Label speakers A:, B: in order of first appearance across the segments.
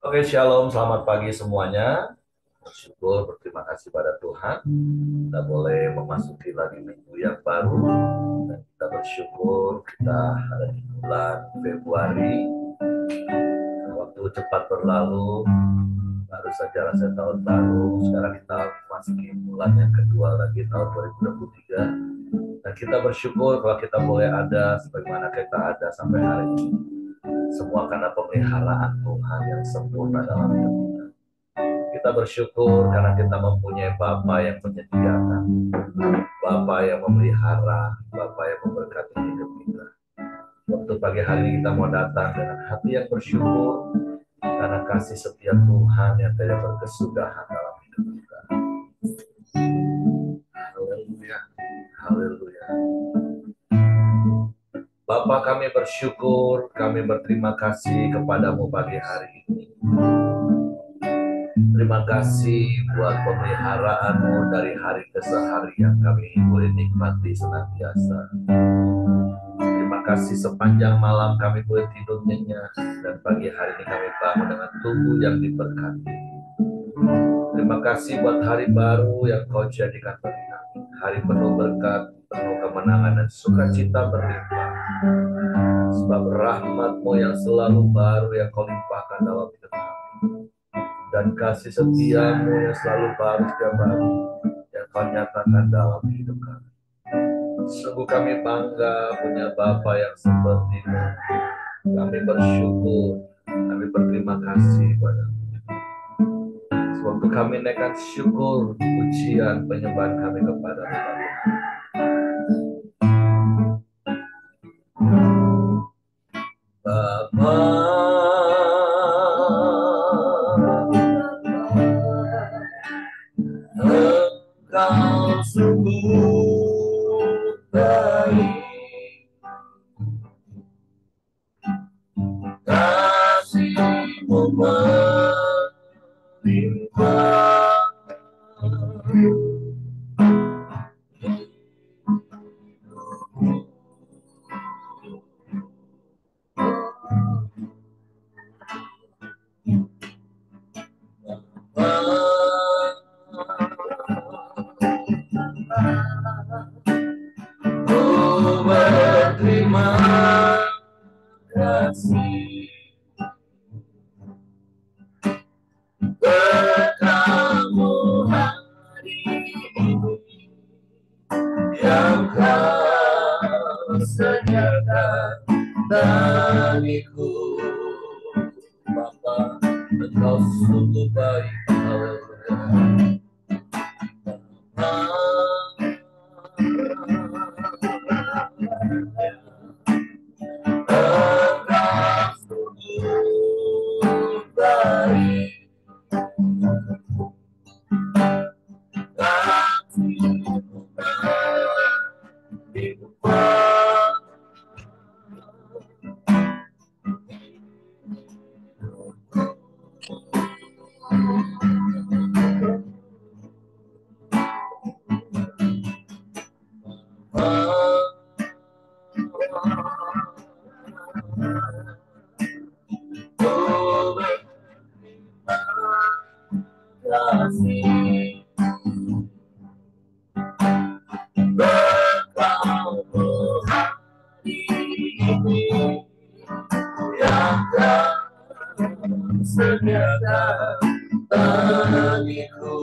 A: Oke, shalom, selamat pagi semuanya. Bersyukur, berterima kasih pada Tuhan. Kita boleh memasuki lagi minggu yang baru. Dan kita bersyukur kita ada di bulan Februari. Waktu cepat berlalu, baru saja rasa tahun baru. Sekarang kita memasuki bulan yang kedua lagi, tahun 2023. Dan kita bersyukur kalau kita boleh ada sebagaimana kita ada sampai hari ini. Semua karena pemeliharaan Tuhan yang sempurna dalam hidup kita. Kita bersyukur karena kita mempunyai Bapa yang menyediakan, Bapa yang memelihara, Bapa yang memberkati hidup kita. Waktu pagi hari ini kita mau datang dengan hati yang bersyukur karena kasih setia Tuhan yang tidak berkesudahan dalam hidup kita. Haleluya, haleluya. Bapa, kami bersyukur, kami berterima kasih kepadamu pagi hari ini. Terima kasih buat pemeliharaanmu dari hari ke hari yang kami boleh nikmati senantiasa. Terima kasih sepanjang malam kami boleh tidur nyenyak dan pagi hari ini kami bangun dengan tubuh yang diberkati. Terima kasih buat hari baru yang kau jadikan bagi kami. Hari penuh berkat, penuh kemenangan dan sukacita berlimpah. Sebab rahmat-Mu yang selalu baru yang kau limpahkan dalam hidup kami. Dan kasih setiamu yang selalu baru setiap hari yang kau nyatakan dalam hidup kami. Sungguh kami bangga punya Bapa yang seperti-Mu. Kami bersyukur, kami berterima kasih padamu. Sewaktu kami naikkan syukur, pujian, penyembahan kami kepada-Mu, Bapa. Engkau sungguh baik, kasih-Mu melimpah. Ku berterima kasih berkat-Mu hari ini yang kau sediakan bagiku. Bapa, Engkau sungguh baik. Haleluya. Engkau sungguh baik, kasih-Mu melimpah. Kasih berkat-Mu hari ini yang kau sediakan bagiku.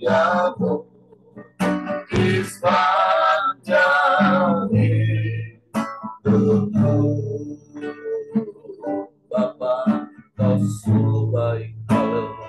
A: setiamu di sepanjang hidupku. Bapa, kau sungguh baik, haleluya.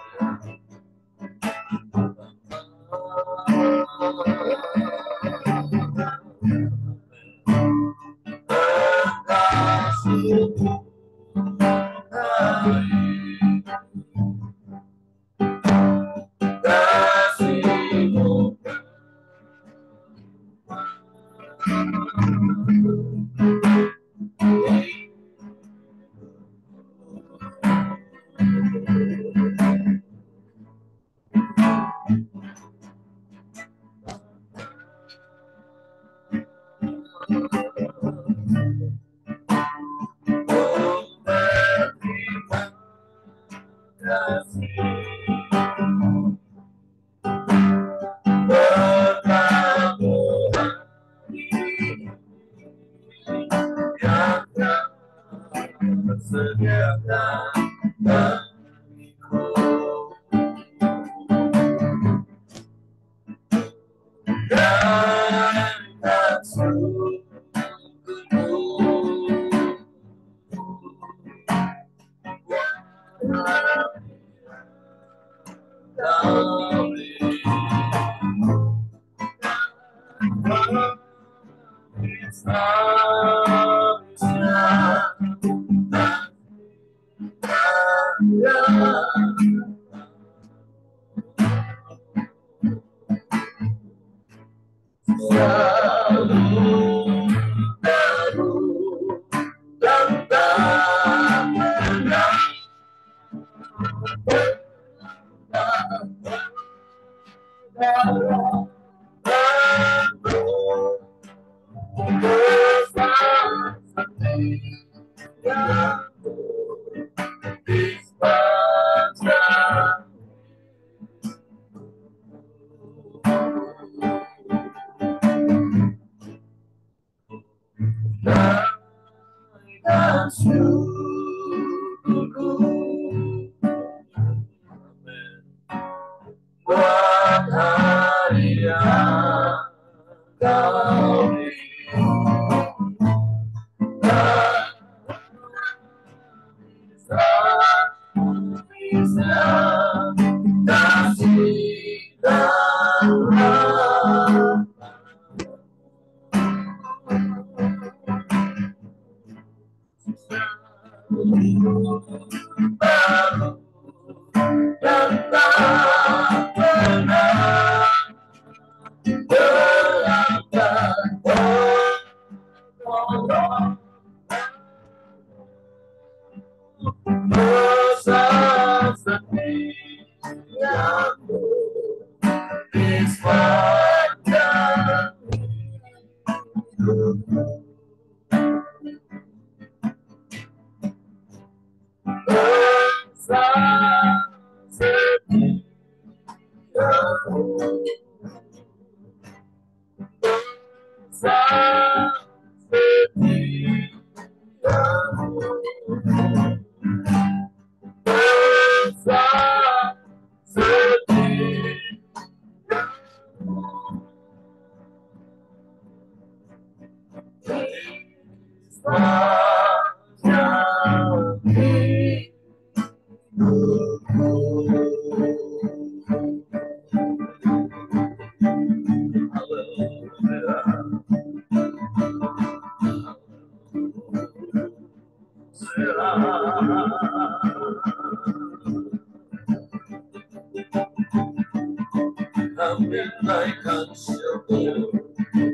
A: Kami naikkan syukur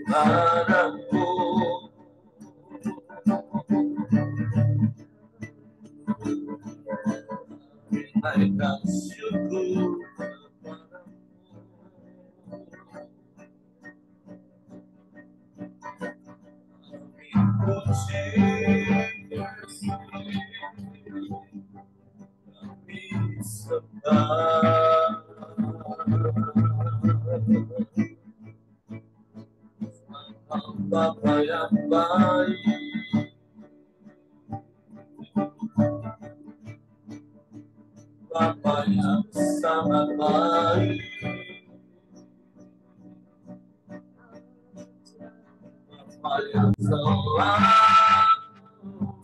A: padamu. Naikkan syukur padamu. Puji kami sembah. Bapa yang baik, Bapa yang sangat baik, yang selalu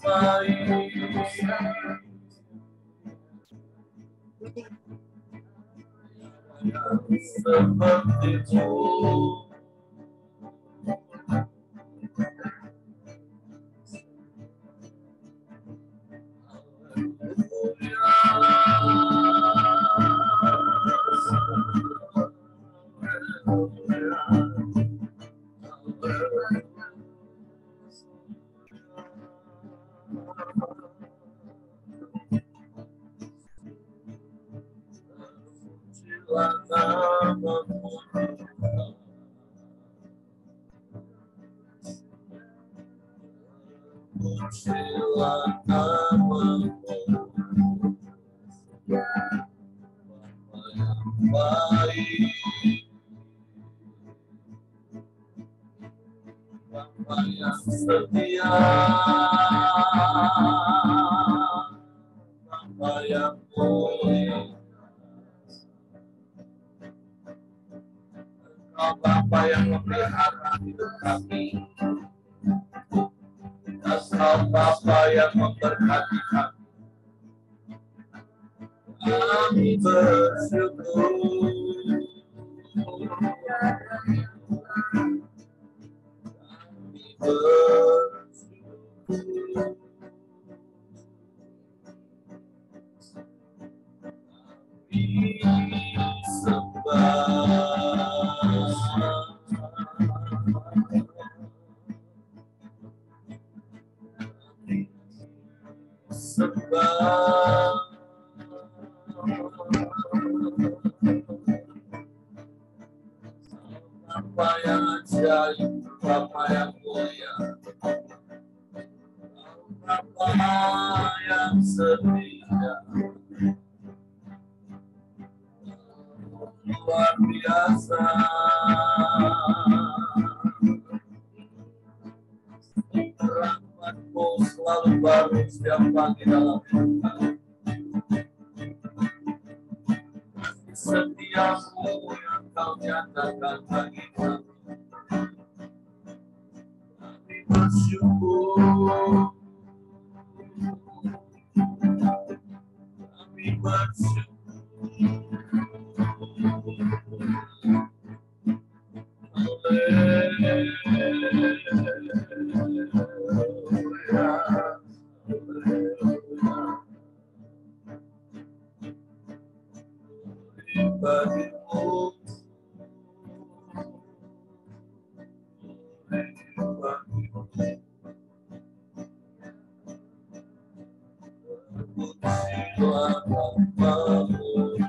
A: baik, yang seperti-Mu. Bapa yang setia, Bapa yang mulia, Engkau Bapa yang memelihara hidup kami, Engkau Bapa yang memberkati kami. Kami bersyukur. Bapa yang ajaib, Bapa yang mulia, Bapa yang setia, luar biasa. Rahmat-Mu selalu baru setiap pagi dalam hidup kami. Setiap-Mu yang Kau nyatakan bagi kami. Kami bersyukur. Kami bersyukur. Bagimu, pujilah Bapa-Mu.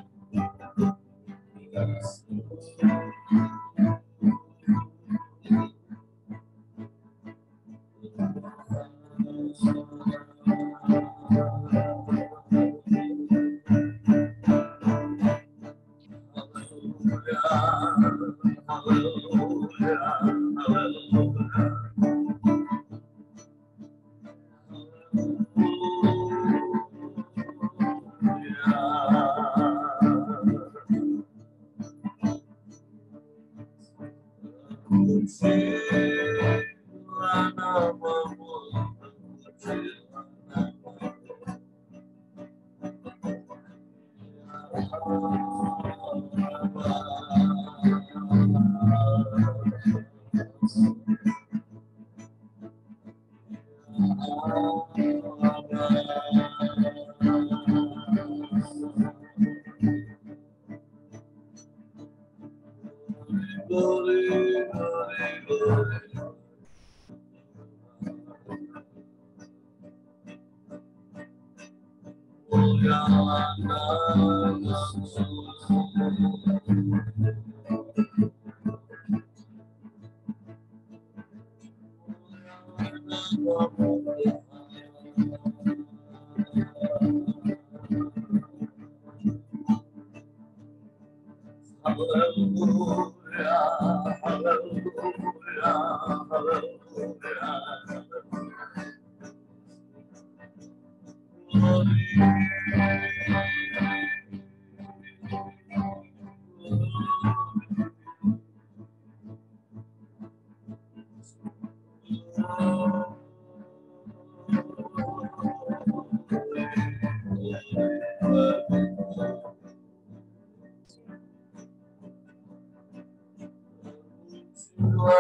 A: Bapa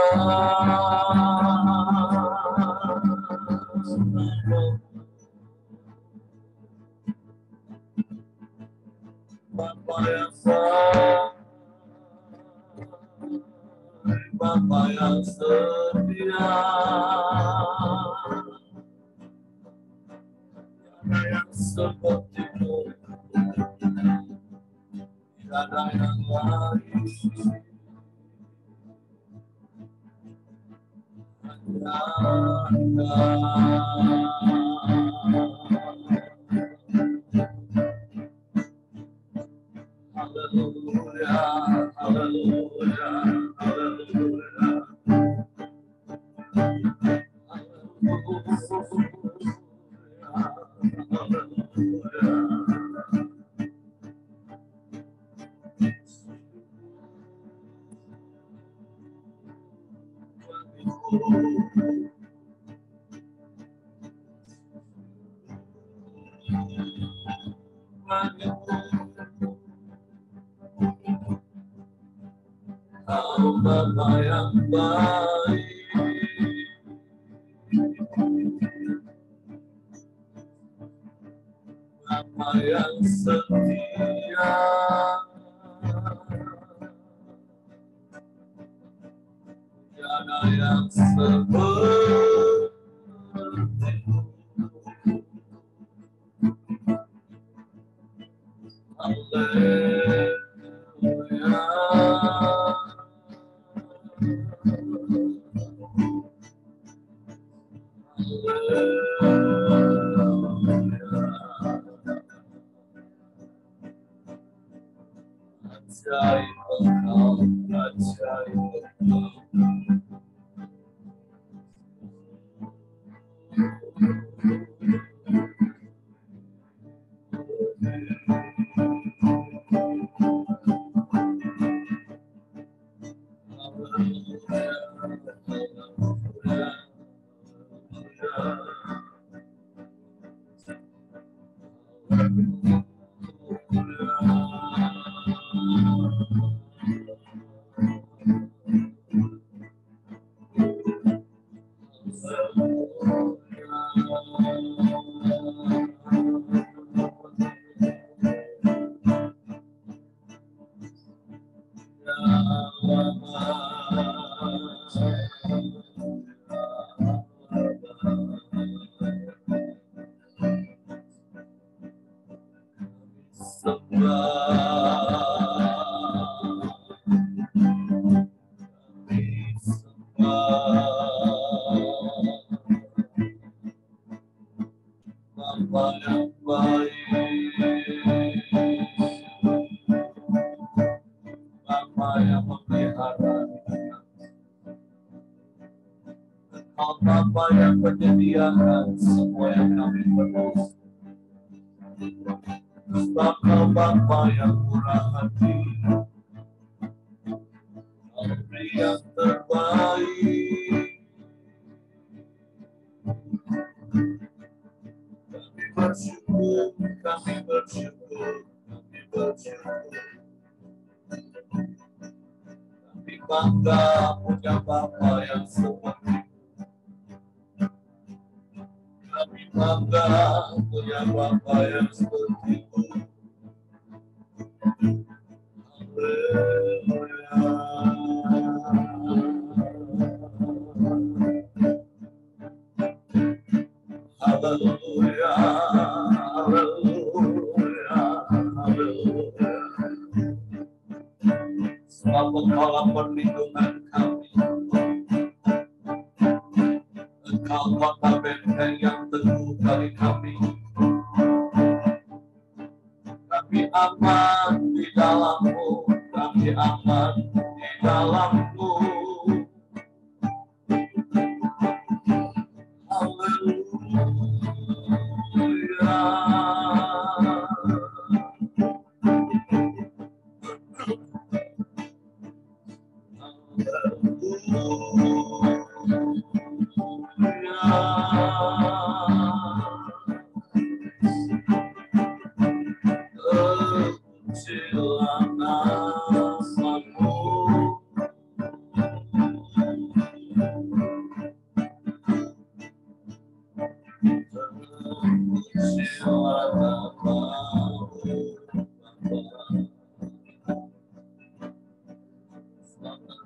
A: yang baik, Bapa yang setia, tiada yang seperti-Mu, tiada yang lain. Haleluya, haleluya, haleluya. Kau Bapa yang baik, Bapa yang setia, tiada yang seperti-Mu. Haleluya. Ajaib Engkau, ajaib Engkau. Bapa yang baik, Bapa yang memelihara, Engkau Bapa yang menyediakan semua yang kami perlu. Sebab Kau Bapa yang murah hati, Kau beri yang terbaik. Kami bersyukur, kami bersyukur, kami bersyukur. Kami bangga punya Bapa yang seperti. Kami bangga punya Bapa yang seperti-Mu. Haleluya, haleluya, haleluya. Sebab Engkaulah perlindungan kami. Engkau kota benteng yang teguh bagi kami. Kami aman di dalam-Mu, kami aman di dalam-Mu.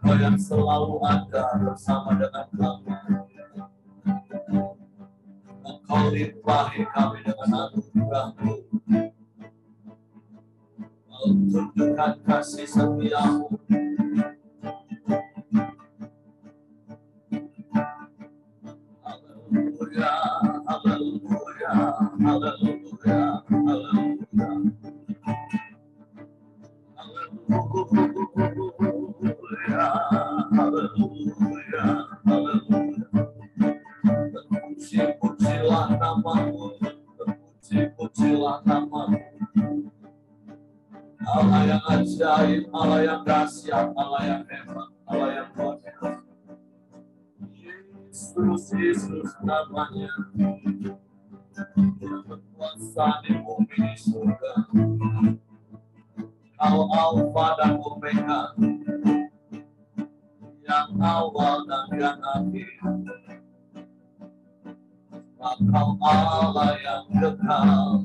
A: Engkau yang selalu ada bersama dengan kami. Engkau limpahi kami dengan anugerah-Mu. Engkau tunjukkan kasih setia-Mu. Haleluya, haleluya, haleluya, haleluya. Haleluya, haleluya, haleluya. Terpuji-pujilah nama-Mu, terpuji-pujilah nama-Mu. Allah yang ajaib, Allah yang dahsyat, Allah yang hebat, Allah yang luar biasa. Yesus, Yesus namanya, yang berkuasa di bumi di surga. Kau Alfa dan Omega, yang awal dan yang akhir. Kau Allah yang kekal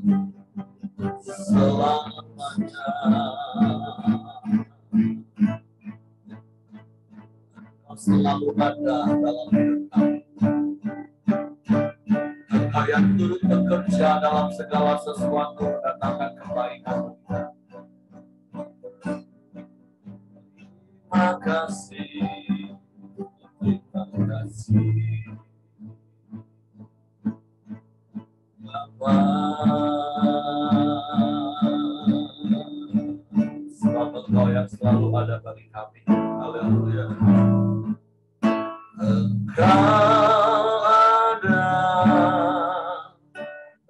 A: selamanya. Kau selalu ada dalam hidup kami. Engkau yang turut bekerja dalam segala sesuatu mendatangkan kebaikan. Terima kasih, terima kasih, Bapa. Sebab Engkau yang selalu ada bagi kami. Haleluya. Engkau ada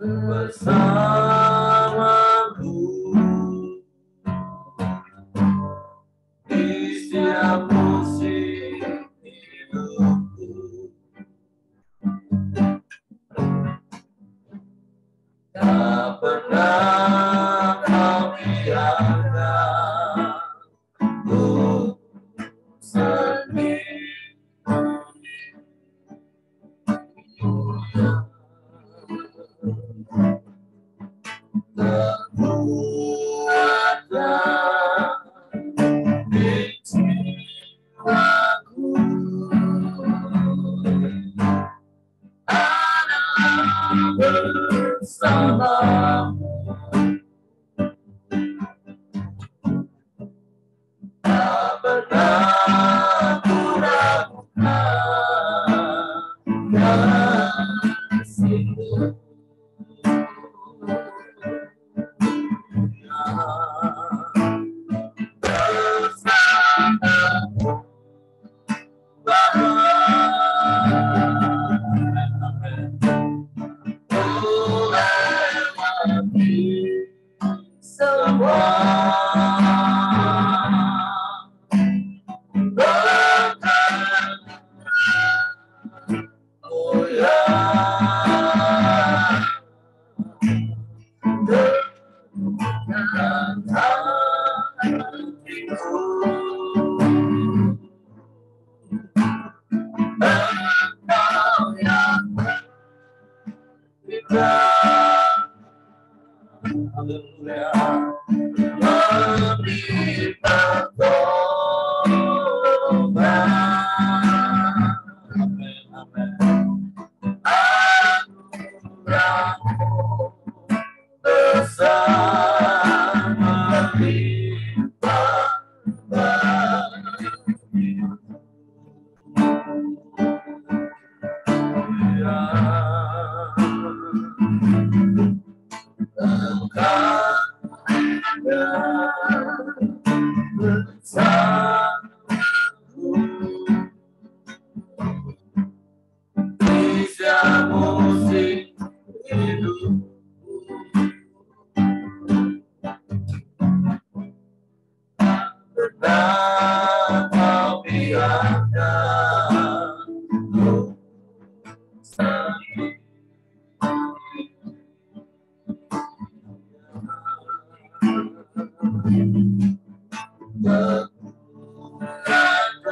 A: bersamaku di setiap musim hidupku. Tak pernah Kau biarkan ku sendiri. Kekuatan di jiwaku adalah bersamamu. Tak pernah ku ragukan kasih-Mu. Bersamamu, Bapa. Semua berkat, oh ya, dengan hatiku. Engkau yang berfirman, haleluya, memberi pertolongan. Amin, amin. Anugerah-Mu bersama limpah bagi. Engkau ada bersamaku di setiap musim hidupku. Tak pernah Kau biarkan ku sendiri.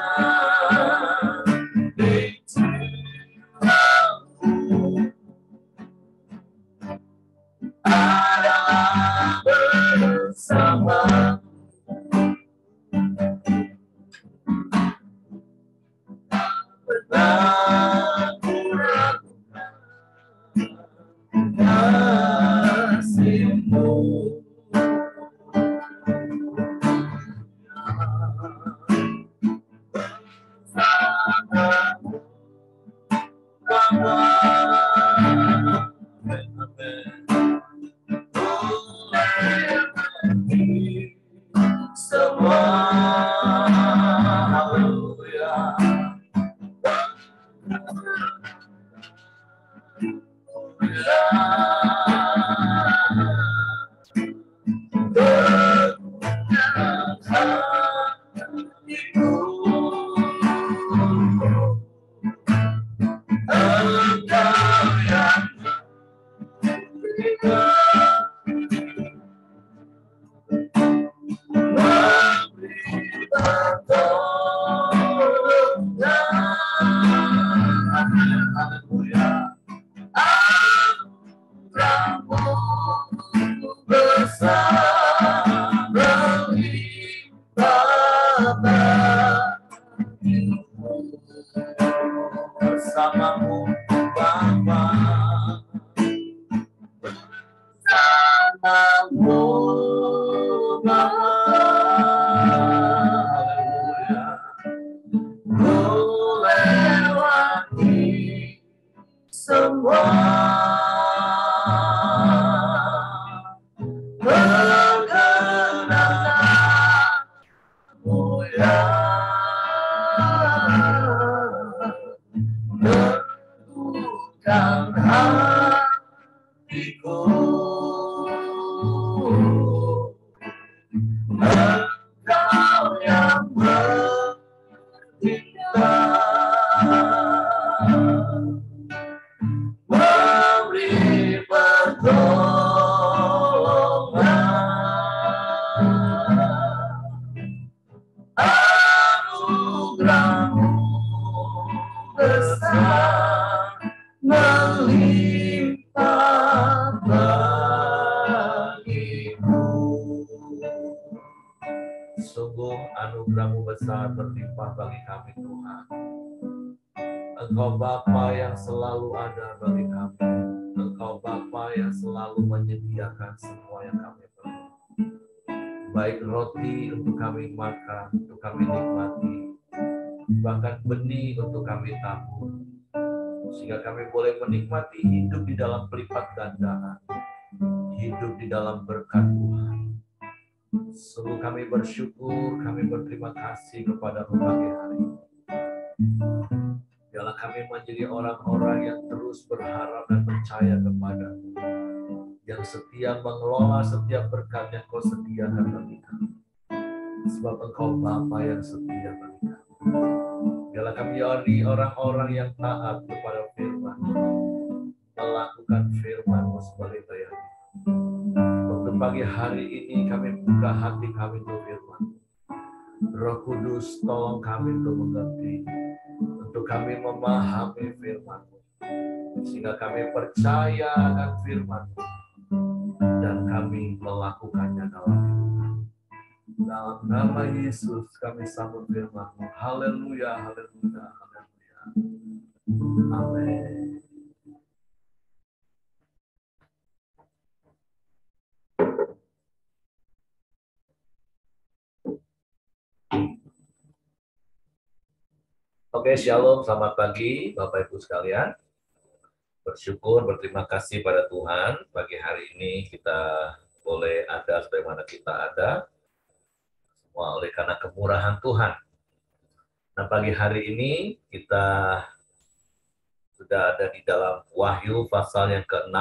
A: Kekuatan di jiwaku adalah bersama. Sungguh anugerah-Mu besar berlimpah bagi kami Tuhan. Engkau Bapa yang selalu ada bagi kami. Engkau Bapa yang selalu menyediakan semua yang kami perlu. Baik roti untuk kami makan, untuk kami nikmati, bahkan benih untuk kami tabur, sehingga kami boleh menikmati hidup di dalam pelipat gandaan, hidup di dalam berkat Tuhan. Sungguh kami bersyukur, kami berterima kasih kepada pagi hari. Biarlah kami menjadi orang-orang yang terus berharap dan percaya kepada-Mu, yang setia mengelola setiap berkat yang Kau sediakan bagi kami. Sebab Engkau Bapa yang setia bagi kami. Biarlah kami jadi orang-orang yang taat kepada firman-Mu, melakukan firman-Mu sebagai daya. Untuk pagi hari ini kami buka hati kami untuk firman. Roh Kudus tolong kami untuk mengerti, untuk kami memahami firman-Mu, sehingga kami percaya akan firman-Mu dan kami melakukannya dalam hidup kami. Dalam nama Yesus kami sambut firman-Mu. Haleluya, haleluya, haleluya. Amin. Oke, shalom, selamat pagi Bapak Ibu sekalian. Bersyukur, berterima kasih pada Tuhan. Pagi hari ini kita boleh ada sebagaimana kita ada, semua oleh karena kemurahan Tuhan. Nah, pagi hari ini kita sudah ada di dalam Wahyu pasal yang ke-6.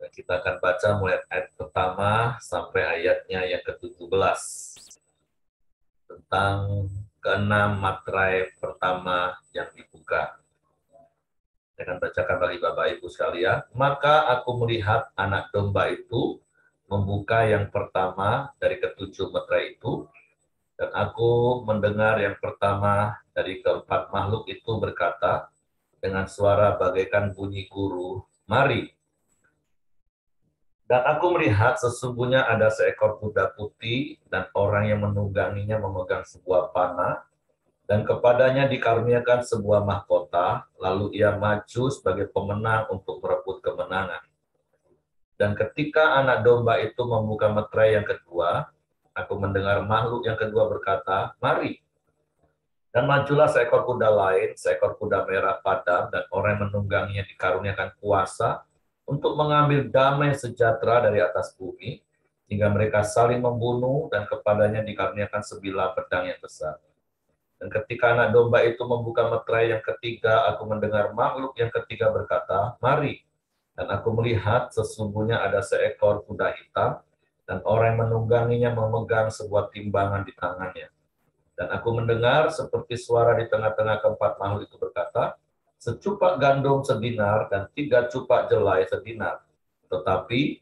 A: Dan kita akan baca mulai ayat pertama sampai ayatnya yang ke-17. Tentang ke-6 materai pertama yang dibuka. Saya akan bacakan bagi Bapak Ibu sekalian. Maka aku melihat anak domba itu membuka yang pertama dari ke-7 materai itu, dan aku mendengar yang pertama dari keempat makhluk itu berkata dengan suara bagaikan bunyi guru, "Mari." Dan aku melihat sesungguhnya ada seekor kuda putih dan orang yang menungganginya memegang sebuah panah, dan kepadanya dikaruniakan sebuah mahkota, lalu ia maju sebagai pemenang untuk merebut kemenangan. Dan ketika anak domba itu membuka meterai yang kedua, aku mendengar makhluk yang kedua berkata, "Mari." Dan majulah seekor kuda lain, seekor kuda merah padam, dan orang yang menungganginya dikaruniakan kuasa untuk mengambil damai sejahtera dari atas bumi, hingga mereka saling membunuh, dan kepadanya dikaruniakan sebilah pedang yang besar. Dan ketika anak domba itu membuka meterai yang ketiga, aku mendengar makhluk yang ketiga berkata, "Mari." Dan aku melihat sesungguhnya ada seekor kuda hitam, dan orang yang menungganginya memegang sebuah timbangan di tangannya. Dan aku mendengar seperti suara di tengah-tengah keempat makhluk itu berkata, "Secupak gandum sedinar dan 3 cupak jelai sedinar. Tetapi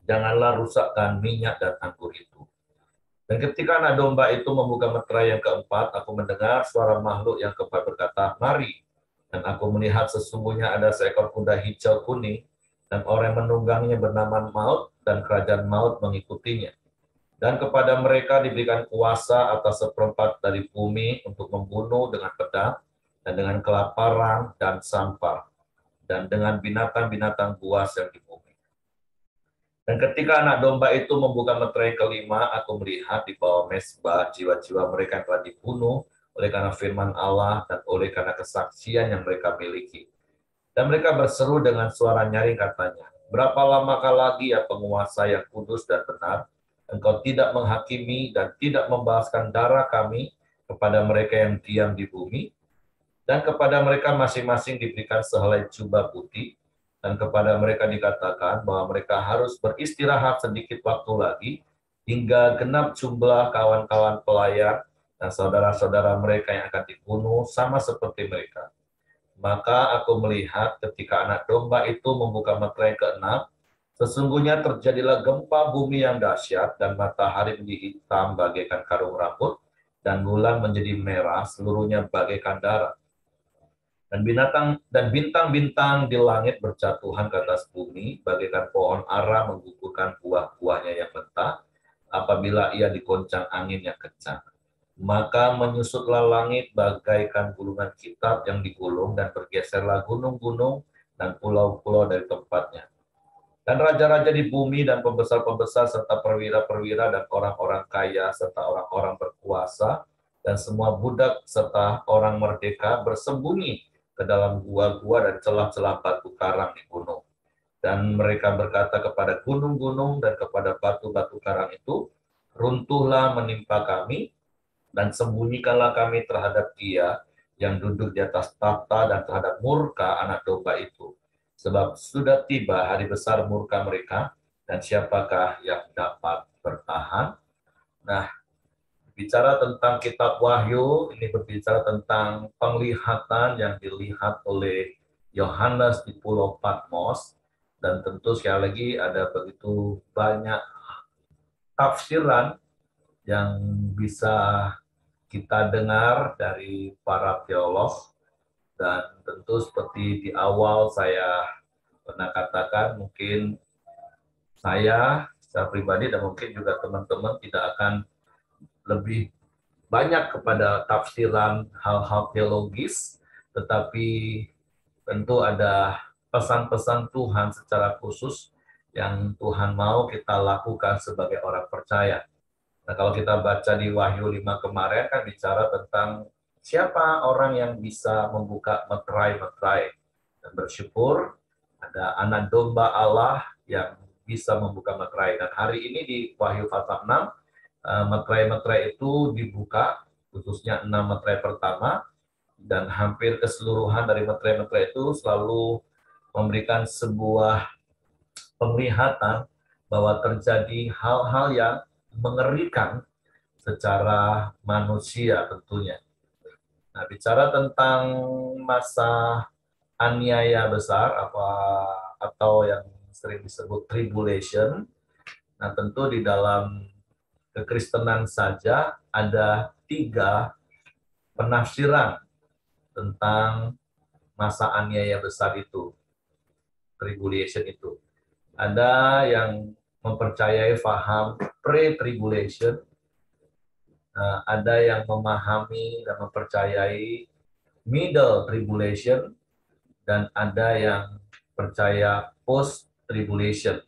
A: janganlah rusakkan minyak dan anggur itu." Dan ketika anak domba itu membuka meterai yang keempat, aku mendengar suara makhluk yang keempat berkata, "Mari." Dan aku melihat sesungguhnya ada seekor kuda hijau kuning, dan orang yang menungganginya bernama Maut, dan kerajaan Maut mengikutinya. Dan kepada mereka diberikan kuasa atas seperempat dari bumi untuk membunuh dengan pedang, dan dengan kelaparan dan sampar, dan dengan binatang-binatang buas yang di bumi. Dan ketika anak domba itu membuka meterai kelima, aku melihat di bawah mezbah jiwa-jiwa mereka yang telah dibunuh oleh karena firman Allah dan oleh karena kesaksian yang mereka miliki. Dan mereka berseru dengan suara nyaring katanya, "Berapa lamakah lagi ya penguasa yang kudus dan benar, Engkau tidak menghakimi dan tidak membalaskan darah kami kepada mereka yang diam di bumi?" Dan kepada mereka masing-masing diberikan sehelai jubah putih, dan kepada mereka dikatakan bahwa mereka harus beristirahat sedikit waktu lagi, hingga genap jumlah kawan-kawan pelayan dan saudara-saudara mereka yang akan dibunuh sama seperti mereka. Maka aku melihat ketika anak domba itu membuka meterai ke-6, sesungguhnya terjadilah gempa bumi yang dahsyat, dan matahari menjadi hitam bagaikan karung rambut, dan bulan menjadi merah seluruhnya bagaikan darah. Dan bintang-bintang di langit berjatuhan ke atas bumi, bagaikan pohon ara menggugurkan buah-buahnya yang mentah, apabila ia dikoncang angin yang kencang. Maka menyusutlah langit bagaikan gulungan kitab yang digulung, dan bergeserlah gunung-gunung dan pulau-pulau dari tempatnya. Dan raja-raja di bumi dan pembesar-pembesar serta perwira-perwira dan orang-orang kaya serta orang-orang berkuasa dan semua budak serta orang merdeka bersembunyi ke dalam gua-gua dan celah-celah batu karang di gunung. Dan mereka berkata kepada gunung-gunung dan kepada batu-batu karang itu, runtuhlah menimpa kami, dan sembunyikanlah kami terhadap Dia yang duduk di atas tahta dan terhadap murka anak domba itu. Sebab sudah tiba hari besar murka mereka, dan siapakah yang dapat bertahan? Nah, bicara tentang kitab Wahyu, ini berbicara tentang penglihatan yang dilihat oleh Yohanes di Pulau Patmos, dan tentu sekali lagi ada begitu banyak tafsiran yang bisa kita dengar dari para teolog, dan tentu seperti di awal saya pernah katakan, mungkin saya secara pribadi dan mungkin juga teman-teman tidak akan lebih banyak kepada tafsiran hal-hal teologis, tetapi tentu ada pesan-pesan Tuhan secara khusus yang Tuhan mau kita lakukan sebagai orang percaya. Nah, kalau kita baca di Wahyu 5 kemarin kan bicara tentang siapa orang yang bisa membuka meterai-meterai. Dan bersyukur ada anak domba Allah yang bisa membuka meterai. Dan hari ini di Wahyu pasal 6, meterai-meterai itu dibuka, khususnya 6 meterai pertama, dan hampir keseluruhan dari meterai-meterai itu selalu memberikan sebuah penglihatan bahwa terjadi hal-hal yang mengerikan secara manusia tentunya. Nah, bicara tentang masa aniaya besar atau yang sering disebut tribulation, nah tentu di dalam kekristenan saja ada 3 penafsiran tentang masa aniaya besar itu, tribulation itu. Ada yang mempercayai faham pre-tribulation, ada yang memahami dan mempercayai middle tribulation, dan ada yang percaya post tribulation.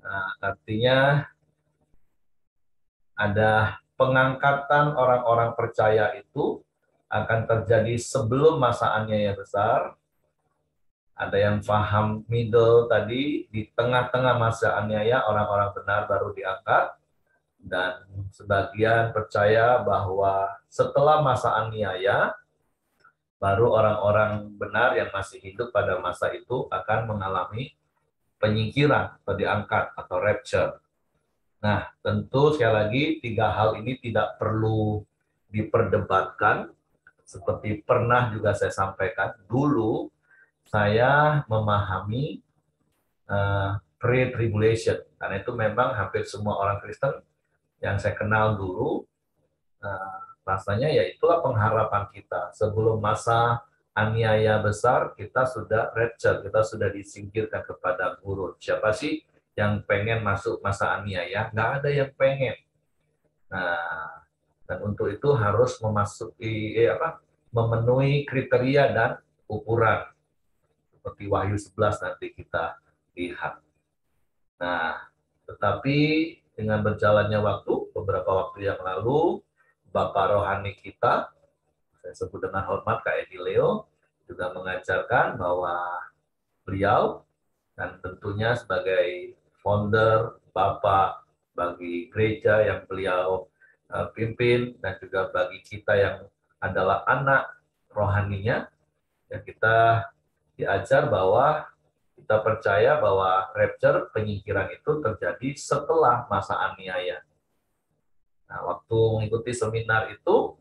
A: Nah, artinya ada pengangkatan orang-orang percaya itu akan terjadi sebelum masa aniaya besar. Ada yang paham middle tadi, di tengah-tengah masa aniaya orang-orang benar baru diangkat, dan sebagian percaya bahwa setelah masa aniaya baru orang-orang benar yang masih hidup pada masa itu akan mengalami penyingkiran atau diangkat atau rapture. Nah, tentu sekali lagi 3 hal ini tidak perlu diperdebatkan. Seperti pernah juga saya sampaikan, dulu saya memahami pre-tribulation, karena itu memang hampir semua orang Kristen yang saya kenal dulu, rasanya ya itulah pengharapan kita. Sebelum masa aniaya besar, kita sudah rapture, kita sudah disingkirkan kepada gurun. Siapa sih yang pengen masuk masa aniaya? Nggak ada yang pengen. Nah, dan untuk itu harus memenuhi kriteria dan ukuran. Seperti Wahyu 11 nanti kita lihat. Nah, tetapi dengan berjalannya waktu, beberapa waktu yang lalu, Bapak rohani kita, saya sebut dengan hormat Kak Edi Leo, juga mengajarkan bahwa beliau, dan tentunya sebagai founder, Bapak bagi gereja yang beliau pimpin, dan juga bagi kita yang adalah anak rohaninya, ya kita diajar bahwa kita percaya bahwa rapture, penyingkiran itu terjadi setelah masa aniaya. Nah, waktu mengikuti seminar itu,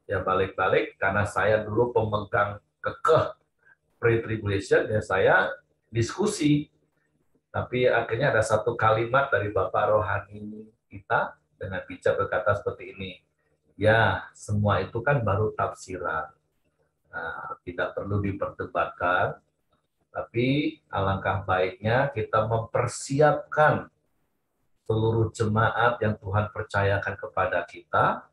A: ya balik-balik, karena saya dulu pemegang kekeh pre-tribulation, ya saya diskusi. Tapi akhirnya ada satu kalimat dari Bapak rohani kita dengan bijak berkata seperti ini, ya semua itu kan baru tafsiran. Nah, tidak perlu diperdebatkan, tapi alangkah baiknya kita mempersiapkan seluruh jemaat yang Tuhan percayakan kepada kita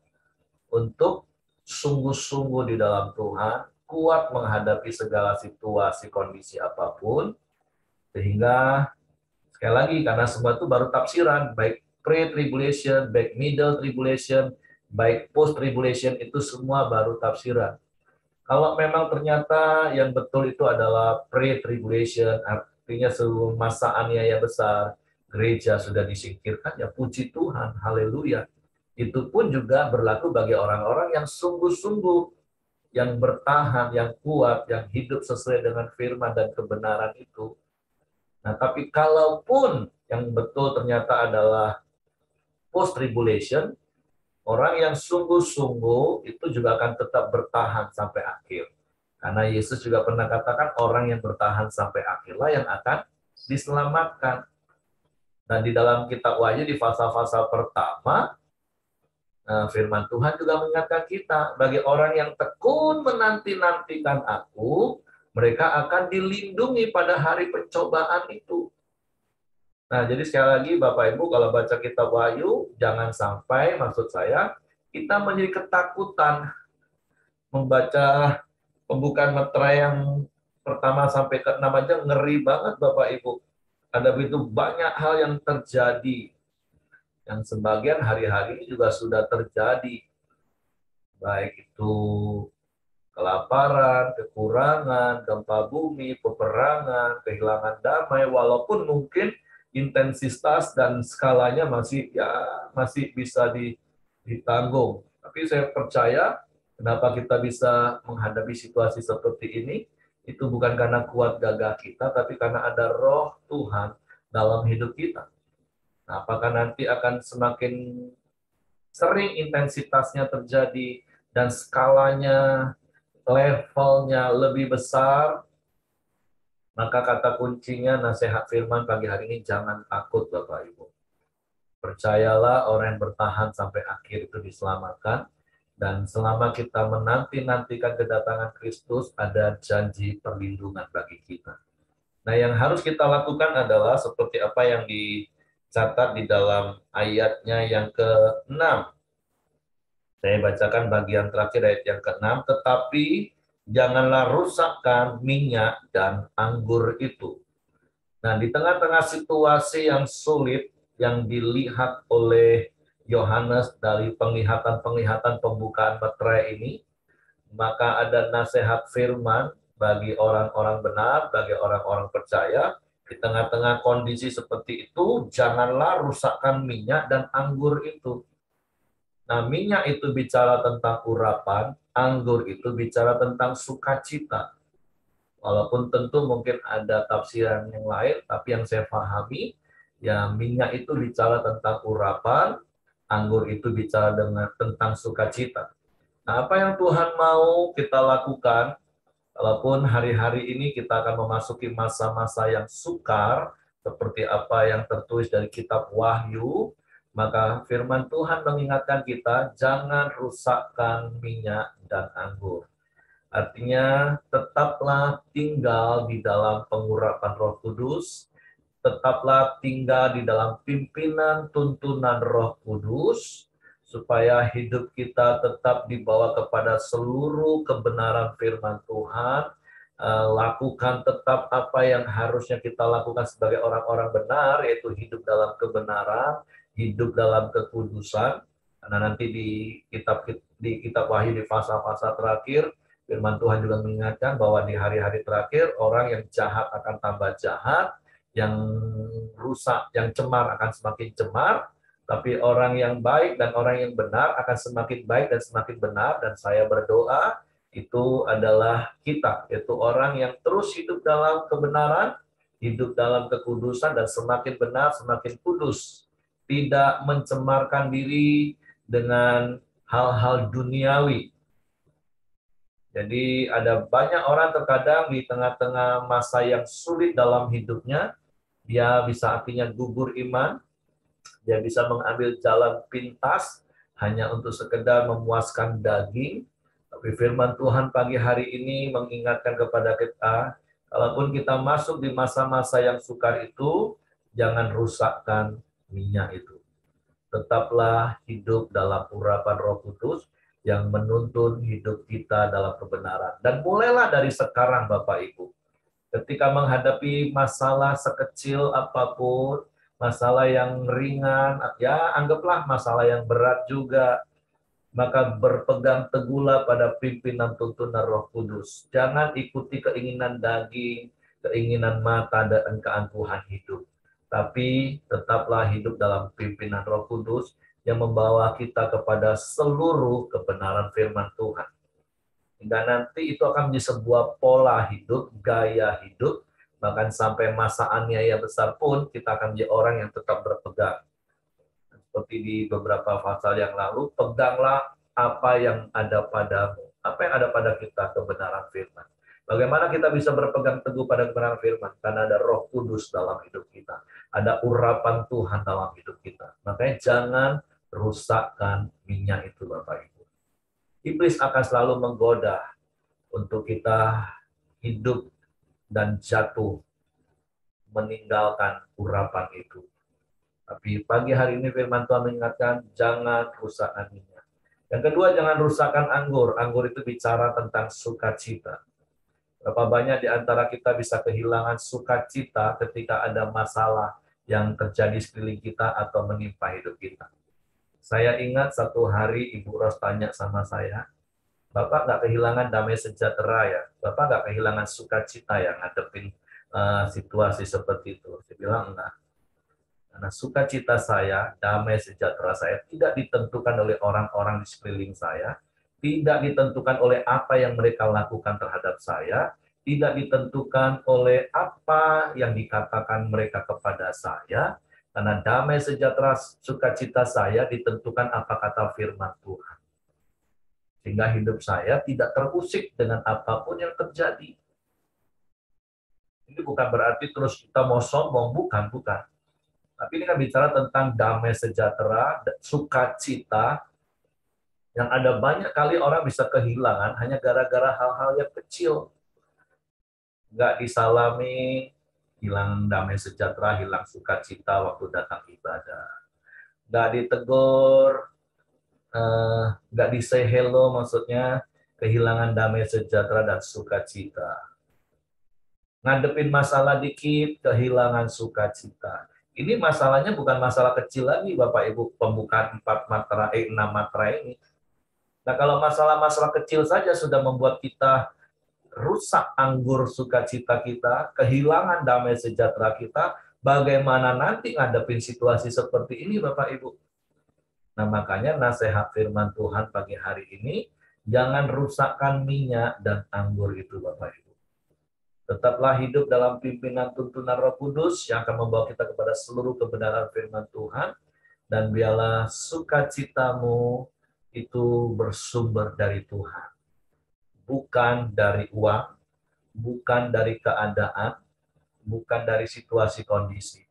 A: untuk sungguh-sungguh di dalam Tuhan, kuat menghadapi segala situasi, kondisi apapun, sehingga sekali lagi karena semua itu baru tafsiran, baik pre-tribulation, baik middle tribulation, baik post-tribulation, itu semua baru tafsiran. Kalau memang ternyata yang betul itu adalah pre-tribulation, artinya seluruh masa aniaya besar, gereja sudah disingkirkan, ya puji Tuhan, haleluya. Itu pun juga berlaku bagi orang-orang yang sungguh-sungguh, yang bertahan, yang kuat, yang hidup sesuai dengan firman dan kebenaran itu. Nah, tapi kalaupun yang betul ternyata adalah post-tribulation, orang yang sungguh-sungguh itu juga akan tetap bertahan sampai akhir. Karena Yesus juga pernah katakan orang yang bertahan sampai akhirlah yang akan diselamatkan. Dan di dalam kitab Wahyu di pasal-pasal pertama, firman Tuhan juga mengingatkan kita, bagi orang yang tekun menanti-nantikan aku, mereka akan dilindungi pada hari pencobaan itu. Nah, jadi sekali lagi Bapak Ibu, kalau baca kitab Wahyu, jangan sampai, maksud saya, kita menjadi ketakutan membaca pembukaan meterai yang pertama sampai ke 6 aja ngeri banget Bapak Ibu. Ada begitu banyak hal yang terjadi, yang sebagian hari-hari ini juga sudah terjadi. Baik itu kelaparan, kekurangan, gempa bumi, peperangan, kehilangan damai, walaupun mungkin intensitas dan skalanya masih bisa ditanggung. Tapi saya percaya kenapa kita bisa menghadapi situasi seperti ini, itu bukan karena kuat gagah kita, tapi karena ada roh Tuhan dalam hidup kita. Nah, apakah nanti akan semakin sering intensitasnya terjadi dan skalanya, levelnya lebih besar, maka kata kuncinya nasihat firman pagi hari ini, jangan takut Bapak Ibu. Percayalah orang yang bertahan sampai akhir itu diselamatkan, dan selama kita menanti-nantikan kedatangan Kristus, ada janji perlindungan bagi kita. Nah, yang harus kita lakukan adalah seperti apa yang dicatat di dalam ayatnya yang ke-6. Saya bacakan bagian terakhir ayat yang ke-6, tetapi janganlah rusakkan minyak dan anggur itu. Nah, di tengah-tengah situasi yang sulit yang dilihat oleh Yohanes dari penglihatan-penglihatan pembukaan meterai ini, maka ada nasihat firman bagi orang-orang benar, bagi orang-orang percaya. Di tengah-tengah kondisi seperti itu, janganlah rusakkan minyak dan anggur itu. Nah, minyak itu bicara tentang urapan, anggur itu bicara tentang sukacita. Walaupun tentu mungkin ada tafsiran yang lain, tapi yang saya pahami, ya minyak itu bicara tentang urapan, anggur itu bicara tentang sukacita. Nah, apa yang Tuhan mau kita lakukan, walaupun hari-hari ini kita akan memasuki masa-masa yang sukar, seperti apa yang tertulis dari kitab Wahyu, maka firman Tuhan mengingatkan kita, jangan rusakkan minyak dan anggur. Artinya, tetaplah tinggal di dalam pengurapan Roh Kudus, tetaplah tinggal di dalam pimpinan tuntunan Roh Kudus, supaya hidup kita tetap dibawa kepada seluruh kebenaran firman Tuhan, lakukan tetap apa yang harusnya kita lakukan sebagai orang-orang benar, yaitu hidup dalam kebenaran, hidup dalam kekudusan. Karena nanti di kitab Wahyu di fasa-fasa terakhir, firman Tuhan juga mengingatkan bahwa di hari-hari terakhir orang yang jahat akan tambah jahat, yang rusak, yang cemar akan semakin cemar, tapi orang yang baik dan orang yang benar akan semakin baik dan semakin benar. Dan saya berdoa itu adalah kita, yaitu orang yang terus hidup dalam kebenaran, hidup dalam kekudusan, dan semakin benar, semakin kudus. Tidak mencemarkan diri dengan hal-hal duniawi. Jadi ada banyak orang terkadang di tengah-tengah masa yang sulit dalam hidupnya, dia bisa artinya gugur iman, dia bisa mengambil jalan pintas hanya untuk sekedar memuaskan daging. Tapi firman Tuhan pagi hari ini mengingatkan kepada kita, kalaupun kita masuk di masa-masa yang sukar itu, jangan rusakkan minyak itu. Tetaplah hidup dalam urapan Roh Kudus yang menuntun hidup kita dalam kebenaran. Dan mulailah dari sekarang Bapak Ibu. Ketika menghadapi masalah sekecil apapun, masalah yang ringan, ya anggaplah masalah yang berat juga, maka berpegang teguhlah pada pimpinan tuntunan Roh Kudus. Jangan ikuti keinginan daging, keinginan mata, dan keangkuhan hidup. Tapi tetaplah hidup dalam pimpinan Roh Kudus yang membawa kita kepada seluruh kebenaran firman Tuhan. Hingga nanti itu akan menjadi sebuah pola hidup, gaya hidup, bahkan sampai masa aniaya besar pun kita akan menjadi orang yang tetap berpegang. Seperti di beberapa pasal yang lalu, peganglah apa yang ada padamu. Apa yang ada pada kita, kebenaran firman. Bagaimana kita bisa berpegang teguh pada kebenaran firman? Karena ada Roh Kudus dalam hidup kita. Ada urapan Tuhan dalam hidup kita. Makanya jangan rusakkan minyak itu, Bapak Ibu. Iblis akan selalu menggoda untuk kita hidup dan jatuh meninggalkan urapan itu. Tapi pagi hari ini firman Tuhan mengingatkan, jangan rusakkan minyak. Yang kedua, jangan rusakkan anggur. Anggur itu bicara tentang sukacita. Berapa banyak di antara kita bisa kehilangan sukacita ketika ada masalah yang terjadi sekeliling kita atau menimpa hidup kita. Saya ingat satu hari Ibu Ros tanya sama saya, Bapak nggak kehilangan damai sejahtera ya? Bapak nggak kehilangan sukacita ya ngadepin situasi seperti itu? Saya bilang enggak. Karena sukacita saya, damai sejahtera saya tidak ditentukan oleh orang-orang di sekeliling saya, tidak ditentukan oleh apa yang mereka lakukan terhadap saya, tidak ditentukan oleh apa yang dikatakan mereka kepada saya, karena damai sejahtera sukacita saya ditentukan apa kata firman Tuhan. Sehingga hidup saya tidak terusik dengan apapun yang terjadi. Ini bukan berarti terus kita mau sombong, bukan. Tapi ini kan bicara tentang damai sejahtera, sukacita, yang ada banyak kali orang bisa kehilangan hanya gara-gara hal-hal yang kecil. Nggak disalami, hilang damai sejahtera, hilang sukacita waktu datang ibadah. Nggak ditegur, nggak di say hello, maksudnya kehilangan damai sejahtera dan sukacita. Ngadepin masalah dikit, kehilangan sukacita. Ini masalahnya bukan masalah kecil lagi, Bapak Ibu, pembukaan 6 matra ini. Nah, kalau masalah-masalah kecil saja sudah membuat kita rusak anggur sukacita kita, kehilangan damai sejahtera kita, bagaimana nanti ngadepin situasi seperti ini, Bapak Ibu? Nah, makanya nasihat firman Tuhan pagi hari ini, jangan rusakkan minyak dan anggur itu, Bapak Ibu. Tetaplah hidup dalam pimpinan tuntunan Roh Kudus yang akan membawa kita kepada seluruh kebenaran firman Tuhan, dan biarlah sukacitamu itu bersumber dari Tuhan. Bukan dari uang, bukan dari keadaan, bukan dari situasi kondisi.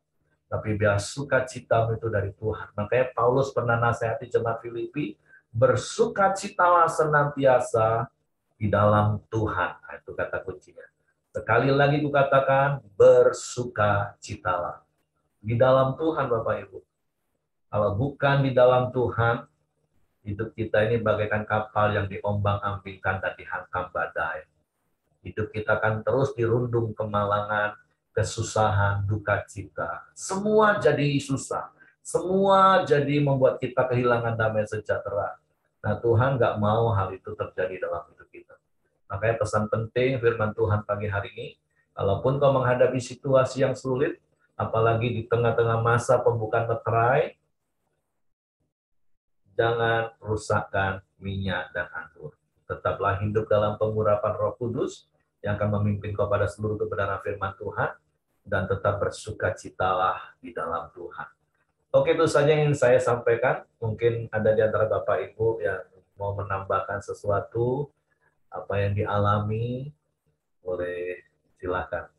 A: Tapi biar sukacitamu itu dari Tuhan. Makanya Paulus pernah nasihati jemaat Filipi, bersukacitalah senantiasa di dalam Tuhan. Nah, itu kata kuncinya. Sekali lagi kukatakan, bersukacitalah. Di dalam Tuhan, Bapak Ibu. Kalau bukan di dalam Tuhan, hidup kita ini bagaikan kapal yang diombang-ambingkan dan dihantam badai. Hidup kita akan terus dirundung kemalangan, kesusahan, duka cita. Semua jadi susah. Semua jadi membuat kita kehilangan damai sejahtera. Nah, Tuhan nggak mau hal itu terjadi dalam hidup kita. Makanya pesan penting firman Tuhan pagi hari ini, kalaupun kau menghadapi situasi yang sulit, apalagi di tengah-tengah masa pembukaan meterai, jangan rusakkan minyak dan anggur. Tetaplah hidup dalam pengurapan Roh Kudus yang akan memimpin kau pada seluruh kebenaran firman Tuhan, dan tetap bersukacitalah di dalam Tuhan. Oke, itu saja yang ingin saya sampaikan. Mungkin ada di antara Bapak Ibu yang mau menambahkan sesuatu, apa yang dialami, boleh silakan.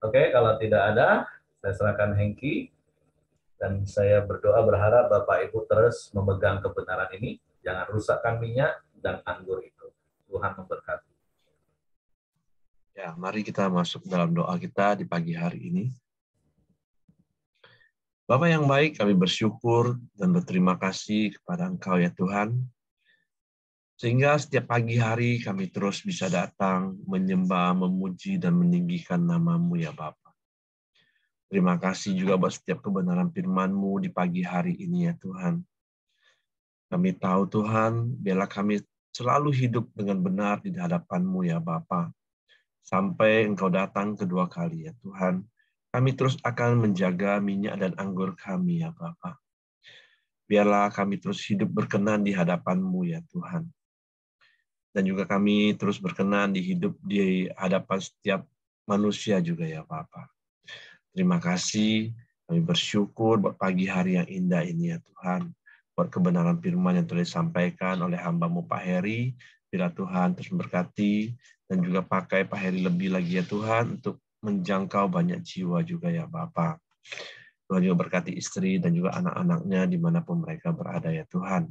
A: Oke, kalau tidak ada, saya serahkan Hengki, dan saya berdoa berharap Bapak Ibu terus memegang kebenaran ini, jangan rusakkan minyak dan anggur itu. Tuhan memberkati.
B: Ya, mari kita masuk dalam doa kita di pagi hari ini. Bapa yang baik, kami bersyukur dan berterima kasih kepada Engkau ya Tuhan, sehingga setiap pagi hari kami terus bisa datang, menyembah, memuji, dan meninggikan nama-Mu ya Bapa. Terima kasih juga buat setiap kebenaran firman-Mu di pagi hari ini ya Tuhan. Kami tahu Tuhan, biarlah kami selalu hidup dengan benar di hadapan-Mu ya Bapa. Sampai Engkau datang kedua kali ya Tuhan. Kami terus akan menjaga minyak dan anggur kami ya Bapa. Biarlah kami terus hidup berkenan di hadapan-Mu ya Tuhan. Dan juga kami terus berkenan di hidup di hadapan setiap manusia juga ya Bapa. Terima kasih, kami bersyukur buat pagi hari yang indah ini ya Tuhan. Buat kebenaran firman yang telah disampaikan oleh hamba-Mu Pak Heri. Bila Tuhan terus memberkati dan juga pakai Pak Heri lebih lagi ya Tuhan untuk menjangkau banyak jiwa juga ya Bapa. Tuhan juga berkati istri dan juga anak-anaknya dimanapun mereka berada ya Tuhan.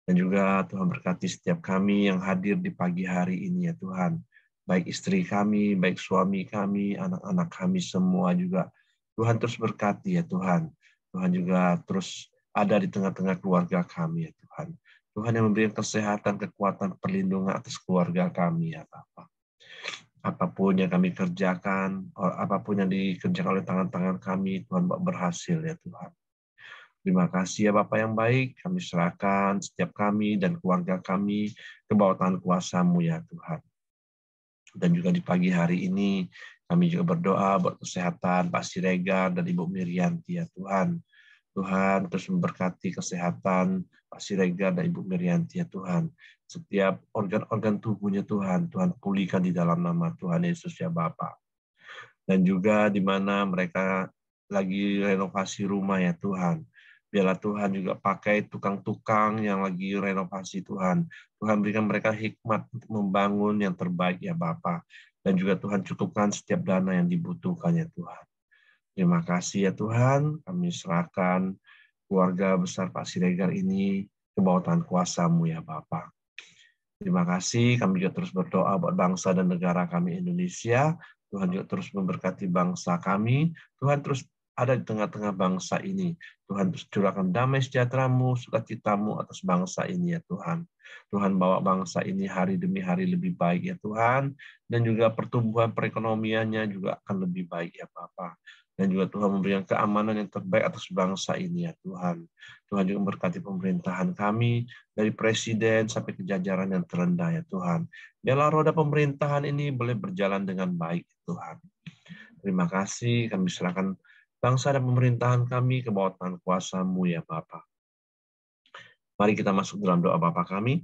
B: Dan juga Tuhan berkati setiap kami yang hadir di pagi hari ini ya Tuhan. Baik istri kami, baik suami kami, anak-anak kami semua juga. Tuhan terus berkati ya Tuhan. Tuhan juga terus ada di tengah-tengah keluarga kami ya Tuhan. Tuhan yang memberikan kesehatan, kekuatan, perlindungan atas keluarga kami ya Bapa. Apapun yang kami kerjakan, apapun yang dikerjakan oleh tangan-tangan kami, Tuhan berhasil ya Tuhan. Terima kasih ya Bapak yang baik, kami serahkan setiap kami dan keluarga kami ke bawah tangan kuasa-Mu ya Tuhan. Dan juga di pagi hari ini, kami juga berdoa buat kesehatan Pak Siregar dan Ibu Mirianti ya Tuhan. Tuhan terus memberkati kesehatan Pak Siregar dan Ibu Mirianti ya Tuhan. Setiap organ-organ tubuhnya Tuhan, Tuhan pulihkan di dalam nama Tuhan Yesus ya Bapak. Dan juga di mana mereka lagi renovasi rumah ya Tuhan. Biarlah Tuhan juga pakai tukang-tukang yang lagi renovasi Tuhan. Tuhan berikan mereka hikmat untuk membangun yang terbaik ya Bapa. Dan juga Tuhan cukupkan setiap dana yang dibutuhkan ya Tuhan. Terima kasih ya Tuhan. Kami serahkan keluarga besar Pak Siregar ini ke bawah tangan kuasa-Mu ya Bapa. Terima kasih. Kami juga terus berdoa buat bangsa dan negara kami Indonesia. Tuhan juga terus memberkati bangsa kami. Tuhan terus ada di tengah-tengah bangsa ini. Tuhan terus curahkan damai sejahtera-Mu, sukacita-Mu atas bangsa ini ya Tuhan. Tuhan bawa bangsa ini hari demi hari lebih baik ya Tuhan. Dan juga pertumbuhan perekonomiannya juga akan lebih baik ya Bapa. Dan juga Tuhan memberikan keamanan yang terbaik atas bangsa ini ya Tuhan. Tuhan juga memberkati pemerintahan kami, dari presiden sampai ke jajaran yang terendah ya Tuhan. Biarlah roda pemerintahan ini boleh berjalan dengan baik Tuhan. Terima kasih, kami serahkan bangsa dan pemerintahan kami ke bawah tangan kuasa-Mu ya Bapa. Mari kita masuk dalam doa Bapa kami.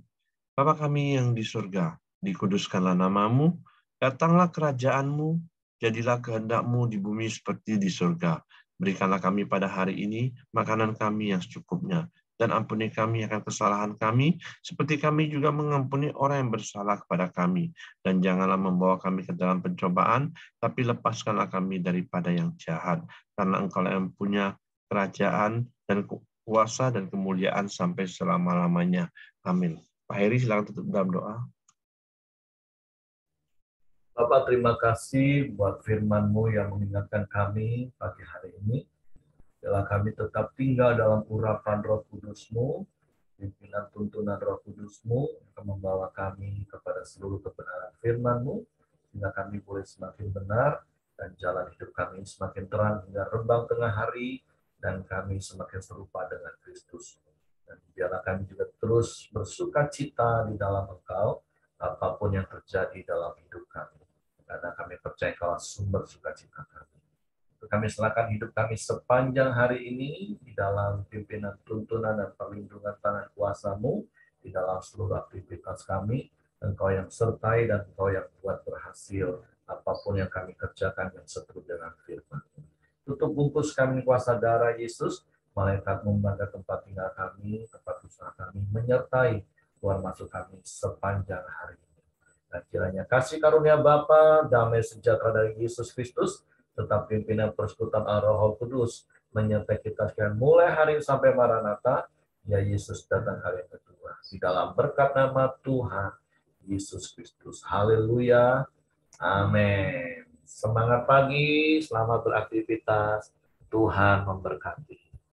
B: Bapa kami yang di surga, dikuduskanlah nama-Mu, datanglah kerajaan-Mu, jadilah kehendak-Mu di bumi seperti di surga. Berikanlah kami pada hari ini makanan kami yang secukupnya, dan ampuni kami akan kesalahan kami, seperti kami juga mengampuni orang yang bersalah kepada kami. Dan janganlah membawa kami ke dalam pencobaan, tapi lepaskanlah kami daripada yang jahat. Karena Engkau yang punya kerajaan dan kuasa dan kemuliaan sampai selama-lamanya. Amin. Pak Heri, silakan tutup dalam doa.
A: Bapak, terima kasih buat firman-Mu yang mengingatkan kami pagi hari ini. Biarlah kami tetap tinggal dalam urapan Roh Kudus-Mu, pimpinan tuntunan Roh Kudus-Mu yang akan membawa kami kepada seluruh kebenaran firman-Mu, sehingga kami boleh semakin benar dan jalan hidup kami semakin terang hingga rembang tengah hari, dan kami semakin serupa dengan Kristus. Dan biarlah kami juga terus bersuka cita di dalam Engkau, apapun yang terjadi dalam hidup kami. Karena kami percaya Engkau sumber sukacita kami. Kami serahkan hidup kami sepanjang hari ini di dalam pimpinan tuntunan dan perlindungan tangan kuasa-Mu, di dalam seluruh aktivitas kami. Engkau yang sertai dan Engkau yang buat berhasil apapun yang kami kerjakan yang seturut dengan firman. Tutup bungkus kami kuasa darah Yesus, malaikat membaga tempat tinggal kami, tempat usaha kami, menyertai keluar masuk kami sepanjang hari ini. Dan kiranya kasih karunia Bapa, damai sejahtera dari Yesus Kristus, tetap pimpinan persekutuan Roh Kudus menyertai kita sekalian mulai hari ini sampai Maranatha, ya Yesus datang hari yang kedua. Di dalam berkat nama Tuhan Yesus Kristus. Haleluya. Amin. Semangat pagi, selamat beraktivitas. Tuhan memberkati.